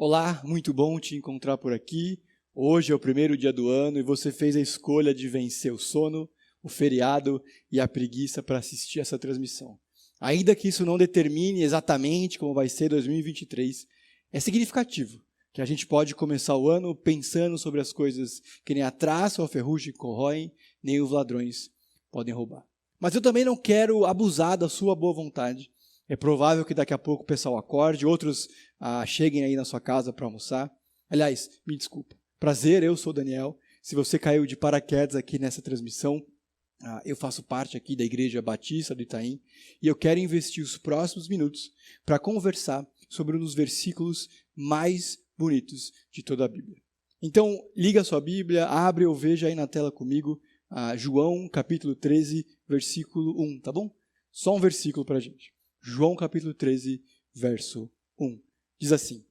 Olá, muito bom te encontrar por aqui. Hoje é o primeiro dia do ano e você fez a escolha de vencer o sono, o feriado e a preguiça para assistir essa transmissão. Ainda que isso não determine exatamente como vai ser 2023, é significativo que a gente pode começar o ano pensando sobre as coisas que nem a traça ou a ferrugem corroem, nem os ladrões podem roubar. Mas eu também não quero abusar da sua boa vontade. É provável que daqui a pouco o pessoal acorde, outros cheguem aí na sua casa para almoçar. Aliás, me desculpa. Prazer, eu sou o Daniel. Se você caiu de paraquedas aqui nessa transmissão, eu faço parte aqui da Igreja Batista do Itaim e eu quero investir os próximos minutos para conversar sobre um dos versículos mais bonitos de toda a Bíblia. Então, liga a sua Bíblia, abre ou veja aí na tela comigo, João capítulo 13, versículo 1, tá bom? Só um versículo para a gente. João capítulo 13, verso 1. Diz assim: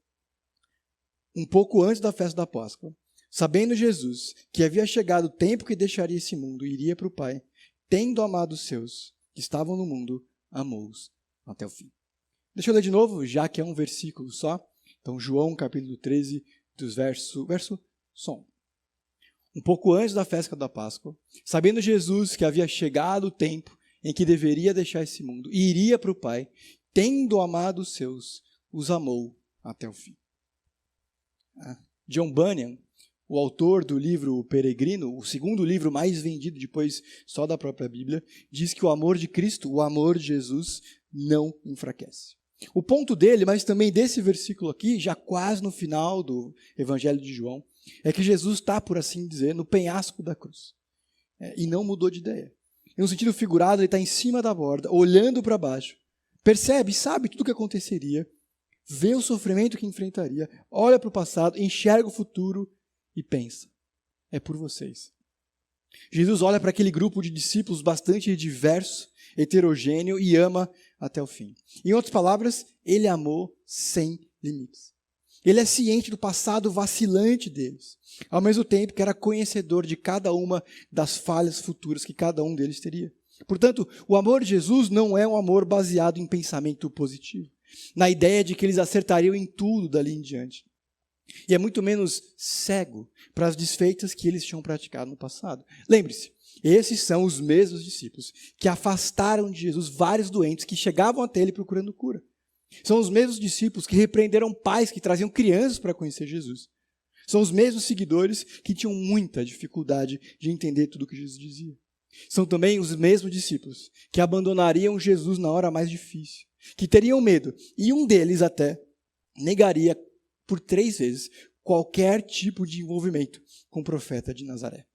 Um pouco antes da festa da Páscoa, sabendo Jesus que havia chegado o tempo que deixaria esse mundo e iria para o Pai, tendo amado os seus que estavam no mundo, amou-os até o fim. Deixa eu ler de novo, já que é um versículo só. Então, João capítulo 13, dos verso só 1. Um pouco antes da festa da Páscoa, sabendo Jesus que havia chegado o tempo em que deveria deixar esse mundo e iria para o Pai, tendo amado os seus, os amou até o fim. John Bunyan, o autor do livro O Peregrino, o segundo livro mais vendido depois só da própria Bíblia, diz que o amor de Cristo, o amor de Jesus, não enfraquece. O ponto dele, mas também desse versículo aqui, já quase no final do Evangelho de João, é que Jesus está, por assim dizer, no penhasco da cruz. E não mudou de ideia. Em um sentido figurado, ele está em cima da borda, olhando para baixo, percebe, sabe tudo o que aconteceria, vê o sofrimento que enfrentaria, olha para o passado, enxerga o futuro e pensa: é por vocês. Jesus olha para aquele grupo de discípulos bastante diverso, heterogêneo e ama até o fim. Em outras palavras, ele amou sem limites. Ele é ciente do passado vacilante deles, ao mesmo tempo que era conhecedor de cada uma das falhas futuras que cada um deles teria. Portanto, o amor de Jesus não é um amor baseado em pensamento positivo, na ideia de que eles acertariam em tudo dali em diante. E é muito menos cego para as desfeitas que eles tinham praticado no passado. Lembre-se, esses são os mesmos discípulos que afastaram de Jesus vários doentes que chegavam até ele procurando cura. São os mesmos discípulos que repreenderam pais que traziam crianças para conhecer Jesus. São os mesmos seguidores que tinham muita dificuldade de entender tudo o que Jesus dizia. São também os mesmos discípulos que abandonariam Jesus na hora mais difícil, que teriam medo, e um deles até negaria por 3 vezes qualquer tipo de envolvimento com o profeta de Nazaré.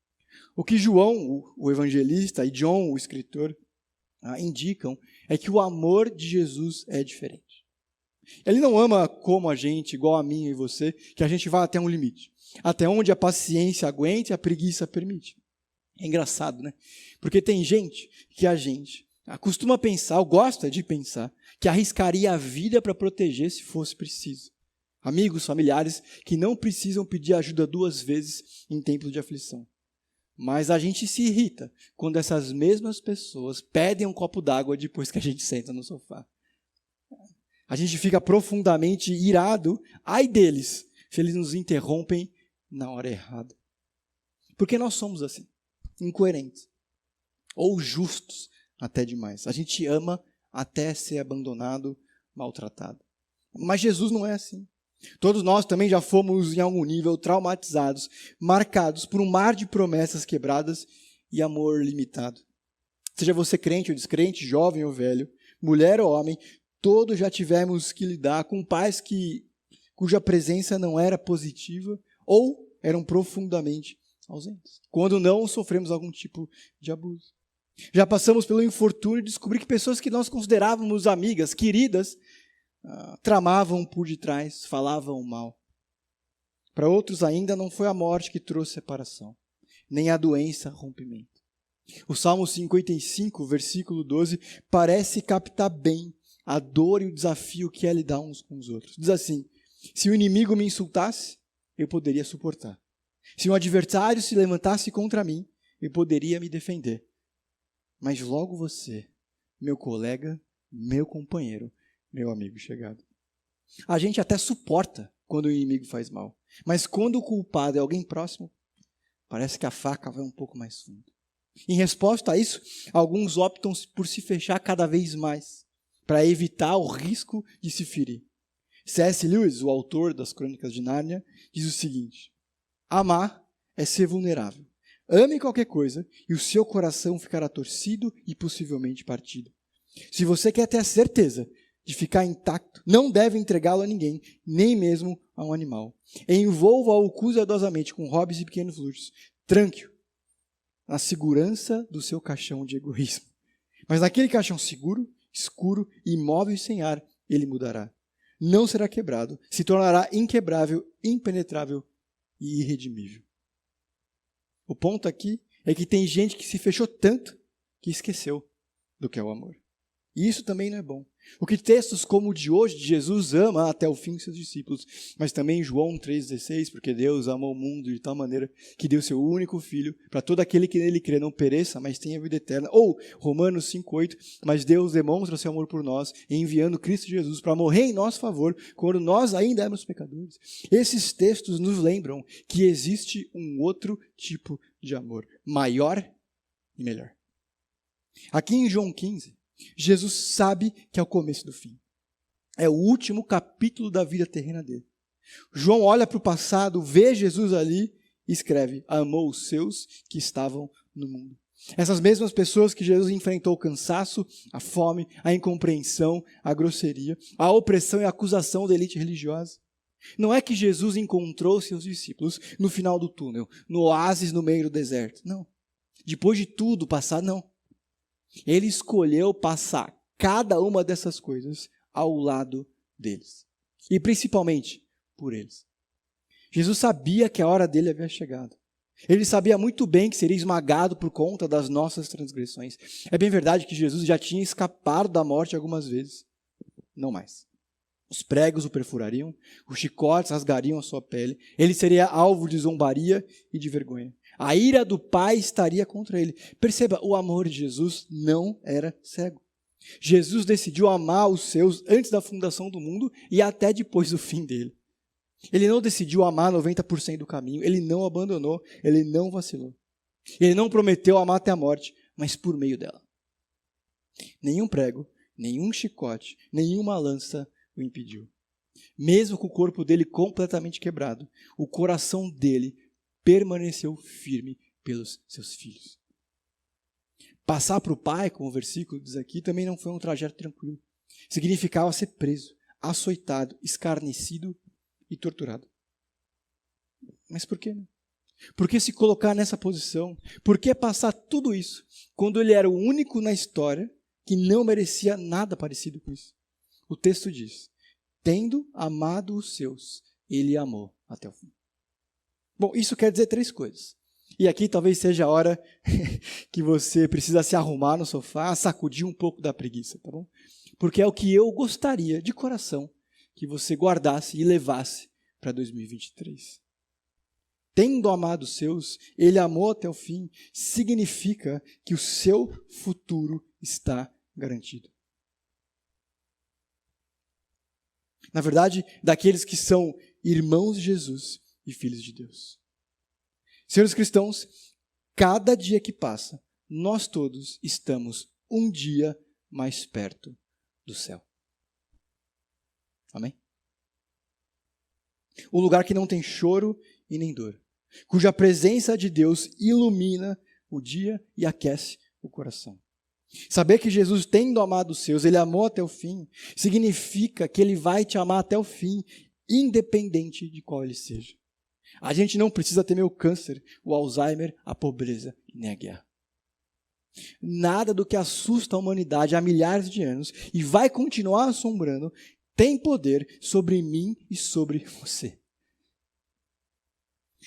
O que João, o evangelista, e John, o escritor, indicam é que o amor de Jesus é diferente. Ele não ama como a gente, igual a mim e você, que a gente vai até um limite. Até onde a paciência aguenta e a preguiça permite. É engraçado, né? Porque tem gente que a gente costuma pensar, ou gosta de pensar, que arriscaria a vida para proteger se fosse preciso. Amigos, familiares que não precisam pedir ajuda 2 vezes em tempos de aflição. Mas a gente se irrita quando essas mesmas pessoas pedem um copo d'água depois que a gente senta no sofá. A gente fica profundamente irado, ai deles, se eles nos interrompem na hora errada. Porque nós somos assim, incoerentes, ou justos até demais. A gente ama até ser abandonado, maltratado. Mas Jesus não é assim. Todos nós também já fomos, em algum nível, traumatizados, marcados por um mar de promessas quebradas e amor limitado. Seja você crente ou descrente, jovem ou velho, mulher ou homem, todos já tivemos que lidar com pais cuja presença não era positiva ou eram profundamente ausentes. Quando não, sofremos algum tipo de abuso. Já passamos pelo infortúnio de descobrir que pessoas que nós considerávamos amigas, queridas, tramavam por detrás, falavam mal. Para outros ainda não foi a morte que trouxe separação, nem a doença rompimento. O Salmo 55, versículo 12, parece captar bem a dor e o desafio que é lidar uns com os outros. Diz assim: se o inimigo me insultasse, eu poderia suportar. Se um adversário se levantasse contra mim, eu poderia me defender. Mas logo você, meu colega, meu companheiro, meu amigo chegado. A gente até suporta quando o inimigo faz mal. Mas quando o culpado é alguém próximo, parece que a faca vai um pouco mais fundo. Em resposta a isso, alguns optam por se fechar cada vez mais, para evitar o risco de se ferir. C.S. Lewis, o autor das Crônicas de Nárnia, diz o seguinte: amar é ser vulnerável. Ame qualquer coisa e o seu coração ficará torcido e possivelmente partido. Se você quer ter a certeza de ficar intacto, não deve entregá-lo a ninguém, nem mesmo a um animal. Envolva-o cuidadosamente com hobbies e pequenos luxos. Tranque-o na segurança do seu caixão de egoísmo. Mas naquele caixão seguro, escuro, imóvel e sem ar, ele mudará. Não será quebrado, se tornará inquebrável, impenetrável e irredimível. O ponto aqui é que tem gente que se fechou tanto que esqueceu do que é o amor. E isso também não é bom. O que textos como o de hoje, de Jesus ama até o fim seus discípulos, mas também João 3,16, porque Deus amou o mundo de tal maneira que deu seu único filho, para todo aquele que nele crê não pereça, mas tenha vida eterna. Ou Romanos 5,8, mas Deus demonstra seu amor por nós, enviando Cristo Jesus para morrer em nosso favor, quando nós ainda éramos pecadores. Esses textos nos lembram que existe um outro tipo de amor, maior e melhor. Aqui em João 15, Jesus sabe que é o começo do fim. É o último capítulo da vida terrena dele. João olha para o passado, vê Jesus ali e escreve: amou os seus que estavam no mundo. Essas mesmas pessoas que Jesus enfrentou o cansaço, a fome, a incompreensão, a grosseria, a opressão e a acusação da elite religiosa. Não é que Jesus encontrou seus discípulos no final do túnel, no oásis no meio do deserto. Não. Depois de tudo passar, não. Ele escolheu passar cada uma dessas coisas ao lado deles. E principalmente por eles. Jesus sabia que a hora dele havia chegado. Ele sabia muito bem que seria esmagado por conta das nossas transgressões. É bem verdade que Jesus já tinha escapado da morte algumas vezes. Não mais. Os pregos o perfurariam, os chicotes rasgariam a sua pele, ele seria alvo de zombaria e de vergonha. A ira do Pai estaria contra ele. Perceba, o amor de Jesus não era cego. Jesus decidiu amar os seus antes da fundação do mundo e até depois do fim dele. Ele não decidiu amar 90% do caminho, ele não abandonou, ele não vacilou. Ele não prometeu amar até a morte, mas por meio dela. Nenhum prego, nenhum chicote, nenhuma lança o impediu. Mesmo com o corpo dele completamente quebrado, o coração dele permaneceu firme pelos seus filhos. Passar para o Pai, como o versículo diz aqui, também não foi um trajeto tranquilo. Significava ser preso, açoitado, escarnecido e torturado. Mas por que não? Por que se colocar nessa posição? Por que passar tudo isso quando ele era o único na história que não merecia nada parecido com isso? O texto diz: tendo amado os seus, ele amou até o fim. Bom, isso quer dizer 3 coisas. E aqui talvez seja a hora que você precisa se arrumar no sofá, sacudir um pouco da preguiça, tá bom? Porque é o que eu gostaria, de coração, que você guardasse e levasse para 2023. Tendo amado os seus, ele amou até o fim, significa que o seu futuro está garantido. Na verdade, daqueles que são irmãos de Jesus e filhos de Deus. Senhores cristãos, cada dia que passa, nós todos estamos um dia mais perto do céu. Amém? Um lugar que não tem choro e nem dor, cuja presença de Deus ilumina o dia e aquece o coração. Saber que Jesus, tendo amado os seus, ele amou até o fim, significa que ele vai te amar até o fim, independente de qual ele seja. A gente não precisa temer o câncer, o Alzheimer, a pobreza e nem a guerra. Nada do que assusta a humanidade há milhares de anos e vai continuar assombrando tem poder sobre mim e sobre você.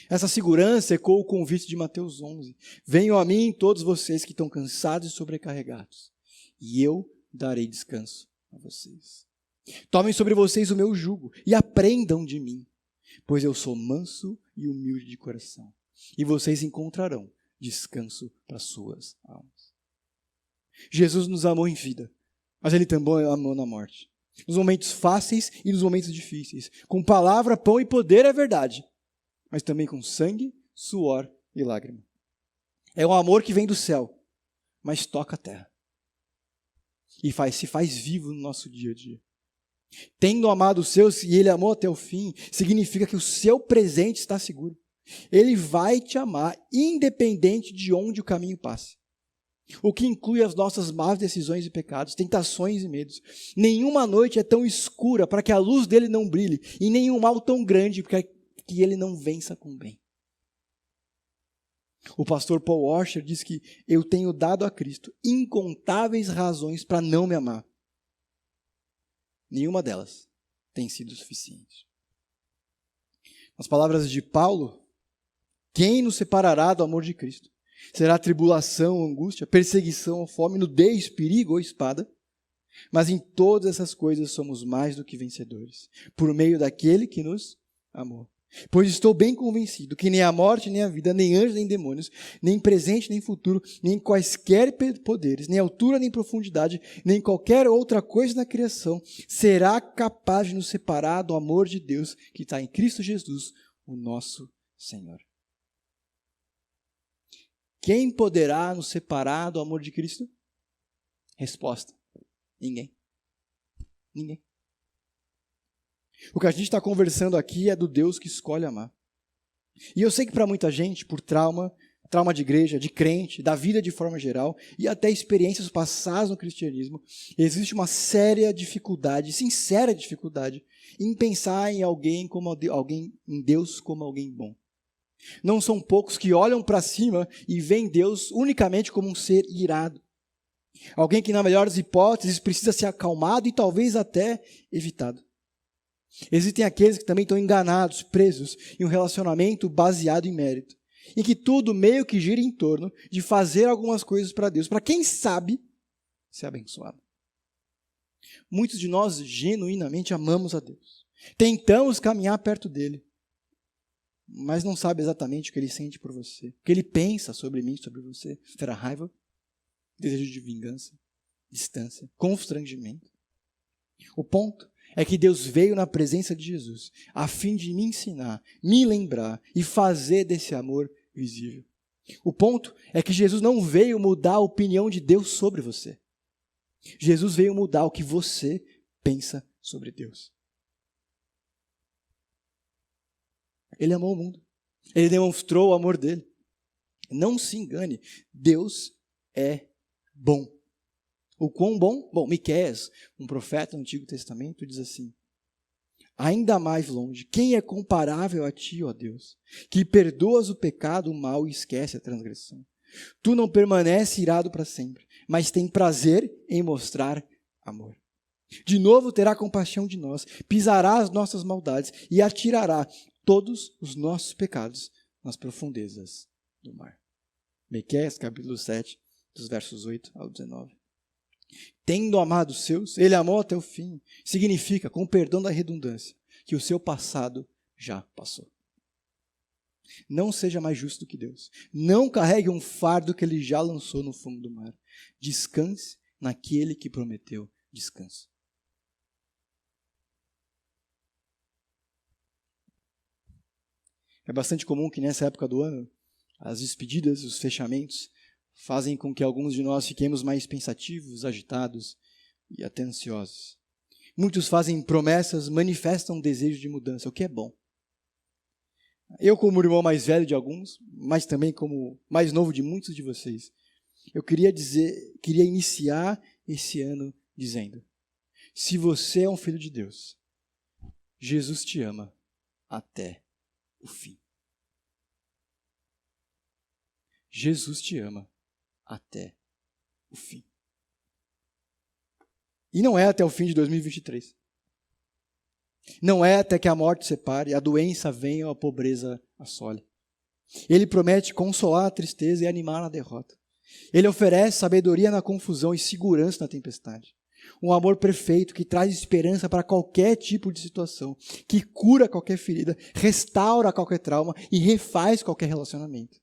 Essa segurança ecoa o convite de Mateus 11. Venham a mim todos vocês que estão cansados e sobrecarregados, e eu darei descanso a vocês. Tomem sobre vocês o meu jugo e aprendam de mim, pois eu sou manso e humilde de coração, e vocês encontrarão descanso para suas almas. Jesus nos amou em vida, mas ele também amou na morte. Nos momentos fáceis e nos momentos difíceis. Com palavra, pão e poder é verdade, mas também com sangue, suor e lágrima. É um amor que vem do céu, mas toca a terra. E se faz vivo no nosso dia a dia. Tendo amado os seus e ele amou até o fim, significa que o seu presente está seguro. Ele vai te amar, independente de onde o caminho passe. O que inclui as nossas más decisões e pecados, tentações e medos. Nenhuma noite é tão escura para que a luz dele não brilhe, e nenhum mal tão grande para que ele não vença com o bem. O pastor Paul Washer diz que eu tenho dado a Cristo incontáveis razões para não me amar. Nenhuma delas tem sido suficiente. Nas palavras de Paulo, quem nos separará do amor de Cristo? Será tribulação, angústia, perseguição, fome, nudez, perigo ou espada? Mas em todas essas coisas somos mais do que vencedores, por meio daquele que nos amou. Pois estou bem convencido que nem a morte, nem a vida, nem anjos, nem demônios, nem presente, nem futuro, nem quaisquer poderes, nem altura, nem profundidade, nem qualquer outra coisa na criação será capaz de nos separar do amor de Deus que está em Cristo Jesus, o nosso Senhor. Quem poderá nos separar do amor de Cristo? Resposta: ninguém. Ninguém. O que a gente está conversando aqui é do Deus que escolhe amar. E eu sei que para muita gente, por trauma de igreja, de crente, da vida de forma geral, e até experiências passadas no cristianismo, existe uma séria dificuldade, sincera dificuldade, em pensar em em Deus como alguém bom. Não são poucos que olham para cima e veem Deus unicamente como um ser irado. Alguém que, na melhor das hipóteses, precisa ser acalmado e talvez até evitado. Existem aqueles que também estão enganados, presos em um relacionamento baseado em mérito, em que tudo meio que gira em torno de fazer algumas coisas para Deus, para quem sabe ser abençoado. Muitos de nós genuinamente amamos a Deus, tentamos caminhar perto dele, mas não sabe exatamente o que ele sente por você, o que ele pensa sobre mim, sobre você. Terá raiva, desejo de vingança, distância, constrangimento. O ponto é que Deus veio na presença de Jesus a fim de me ensinar, me lembrar e fazer desse amor visível. O ponto é que Jesus não veio mudar a opinião de Deus sobre você. Jesus veio mudar o que você pensa sobre Deus. Ele amou o mundo. Ele demonstrou o amor dele. Não se engane, Deus é bom. O quão bom? Bom, Miqueias, um profeta do Antigo Testamento, diz assim: ainda mais longe, quem é comparável a ti, ó Deus, que perdoas o pecado, o mal e esquece a transgressão? Tu não permaneces irado para sempre, mas tem prazer em mostrar amor. De novo terá compaixão de nós, pisará as nossas maldades e atirará todos os nossos pecados nas profundezas do mar. Miqueias, capítulo 7, dos versos 8 ao 19. Tendo amado os seus, ele amou até o fim. Significa, com perdão da redundância, que o seu passado já passou. Não seja mais justo do que Deus. Não carregue um fardo que ele já lançou no fundo do mar. Descanse naquele que prometeu descanso. É bastante comum que nessa época do ano, as despedidas, os fechamentos, fazem com que alguns de nós fiquemos mais pensativos, agitados e até ansiosos. Muitos fazem promessas, manifestam um desejo de mudança, o que é bom. Eu, como irmão mais velho de alguns, mas também como mais novo de muitos de vocês, eu queria iniciar esse ano dizendo: se você é um filho de Deus, Jesus te ama até o fim. Jesus te ama até o fim. E não é até o fim de 2023. Não é até que a morte separe, a doença venha ou a pobreza assole. Ele promete consolar a tristeza e animar na derrota. Ele oferece sabedoria na confusão e segurança na tempestade. Um amor perfeito que traz esperança para qualquer tipo de situação, que cura qualquer ferida, restaura qualquer trauma e refaz qualquer relacionamento.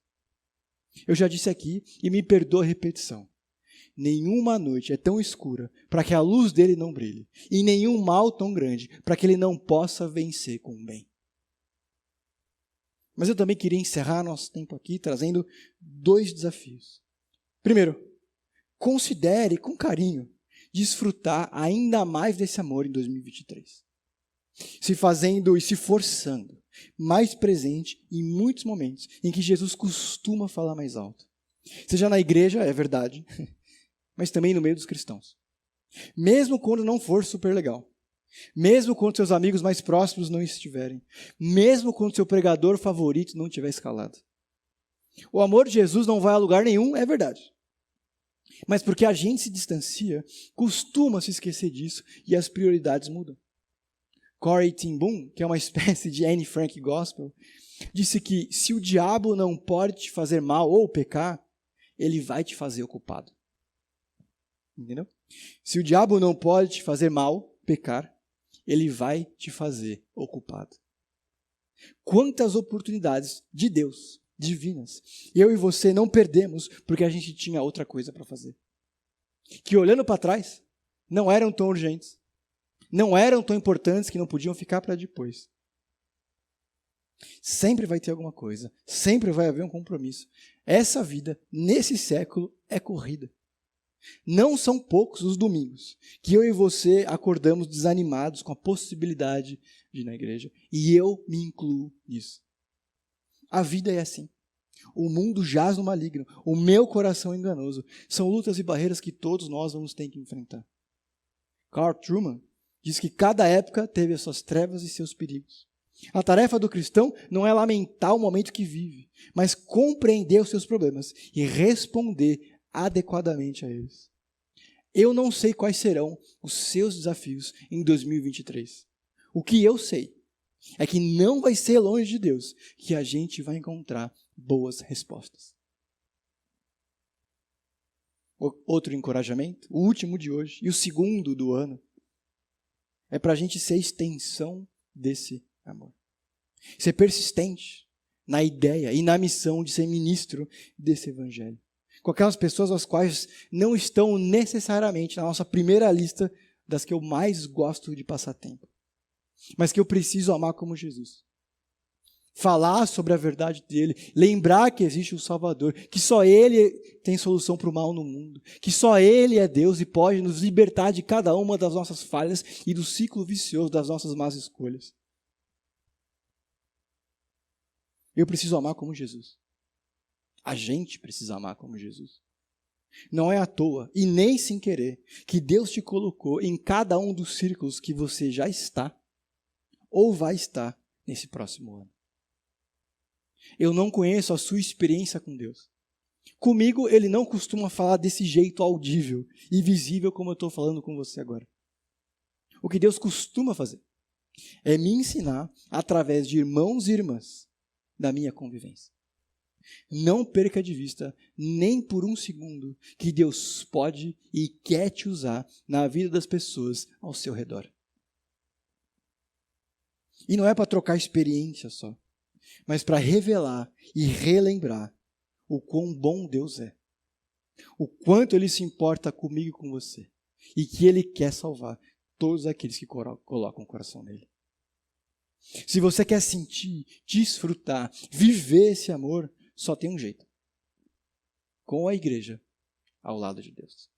Eu já disse aqui, e me perdoa a repetição, nenhuma noite é tão escura para que a luz dele não brilhe, e nenhum mal tão grande para que ele não possa vencer com o bem. Mas eu também queria encerrar nosso tempo aqui trazendo 2 desafios. Primeiro, considere com carinho desfrutar ainda mais desse amor em 2023. Se fazendo e se forçando mais presente em muitos momentos em que Jesus costuma falar mais alto. Seja na igreja, é verdade, mas também no meio dos cristãos. Mesmo quando não for super legal. Mesmo quando seus amigos mais próximos não estiverem. Mesmo quando seu pregador favorito não estiver escalado. O amor de Jesus não vai a lugar nenhum, é verdade. Mas porque a gente se distancia, costuma se esquecer disso e as prioridades mudam. Corrie ten Boom, que é uma espécie de Anne Frank gospel, disse que se o diabo não pode te fazer mal ou pecar, ele vai te fazer ocupado. Entendeu? Se o diabo não pode te fazer mal, pecar, ele vai te fazer ocupado. Quantas oportunidades de Deus, divinas, eu e você não perdemos porque a gente tinha outra coisa para fazer. Que olhando para trás, não eram tão urgentes, não eram tão importantes que não podiam ficar para depois. Sempre vai ter alguma coisa, sempre vai haver um compromisso. Essa vida, nesse século, é corrida. Não são poucos os domingos que eu e você acordamos desanimados com a possibilidade de ir na igreja. E eu me incluo nisso. A vida é assim. O mundo jaz no maligno. O meu coração é enganoso. São lutas e barreiras que todos nós vamos ter que enfrentar. Carl Truman diz que cada época teve as suas trevas e seus perigos. A tarefa do cristão não é lamentar o momento que vive, mas compreender os seus problemas e responder adequadamente a eles. Eu não sei quais serão os seus desafios em 2023. O que eu sei é que não vai ser longe de Deus que a gente vai encontrar boas respostas. Outro encorajamento, o último de hoje e o segundo do ano, é para a gente ser extensão desse amor. Ser persistente na ideia e na missão de ser ministro desse evangelho. Com aquelas pessoas as quais não estão necessariamente na nossa primeira lista das que eu mais gosto de passar tempo. Mas que eu preciso amar como Jesus. Falar sobre a verdade dele, lembrar que existe um Salvador, que só ele tem solução para o mal no mundo, que só ele é Deus e pode nos libertar de cada uma das nossas falhas e do ciclo vicioso das nossas más escolhas. Eu preciso amar como Jesus. A gente precisa amar como Jesus. Não é à toa, e nem sem querer, que Deus te colocou em cada um dos círculos que você já está ou vai estar nesse próximo ano. Eu não conheço a sua experiência com Deus. Comigo, ele não costuma falar desse jeito audível e visível como eu estou falando com você agora. O que Deus costuma fazer é me ensinar através de irmãos e irmãs da minha convivência. Não perca de vista, nem por um segundo, que Deus pode e quer te usar na vida das pessoas ao seu redor. E não é para trocar experiência só, mas para revelar e relembrar o quão bom Deus é. O quanto Ele se importa comigo e com você. E que Ele quer salvar todos aqueles que colocam o coração nele. Se você quer sentir, desfrutar, viver esse amor, só tem um jeito. Com a igreja ao lado de Deus.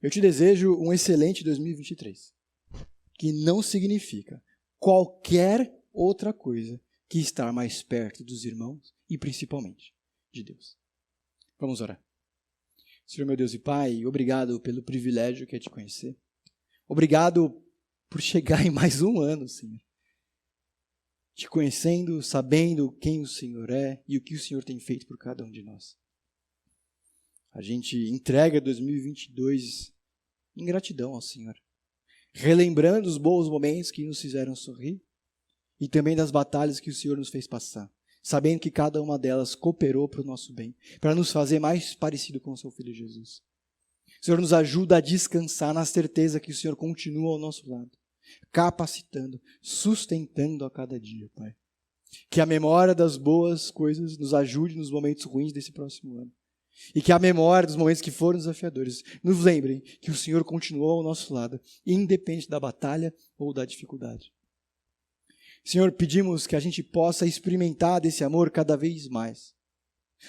Eu te desejo um excelente 2023. Que não significa qualquer outra coisa que estar mais perto dos irmãos e principalmente de Deus. Vamos orar. Senhor meu Deus e Pai, obrigado pelo privilégio que é te conhecer. Obrigado por chegar em mais um ano, Senhor. Te conhecendo, sabendo quem o Senhor é e o que o Senhor tem feito por cada um de nós. A gente entrega 2022 em gratidão ao Senhor. Relembrando os bons momentos que nos fizeram sorrir e também das batalhas que o Senhor nos fez passar, sabendo que cada uma delas cooperou para o nosso bem, para nos fazer mais parecido com o seu Filho Jesus. O Senhor nos ajuda a descansar na certeza que o Senhor continua ao nosso lado, capacitando, sustentando a cada dia, Pai. Que a memória das boas coisas nos ajude nos momentos ruins desse próximo ano. E que a memória dos momentos que foram desafiadores nos lembrem que o Senhor continuou ao nosso lado, independente da batalha ou da dificuldade. Senhor, pedimos que a gente possa experimentar desse amor cada vez mais.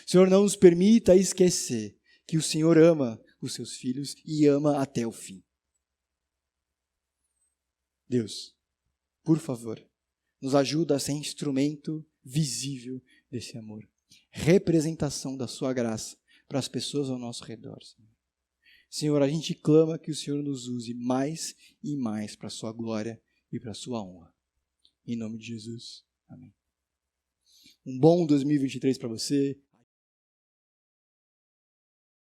Senhor, não nos permita esquecer que o Senhor ama os seus filhos e ama até o fim. Deus, por favor, nos ajuda a ser instrumento visível desse amor. Representação da sua graça para as pessoas ao nosso redor. Senhor, a gente clama que o Senhor nos use mais e mais para a sua glória e para a sua honra. Em nome de Jesus. Amém. Um bom 2023 para você.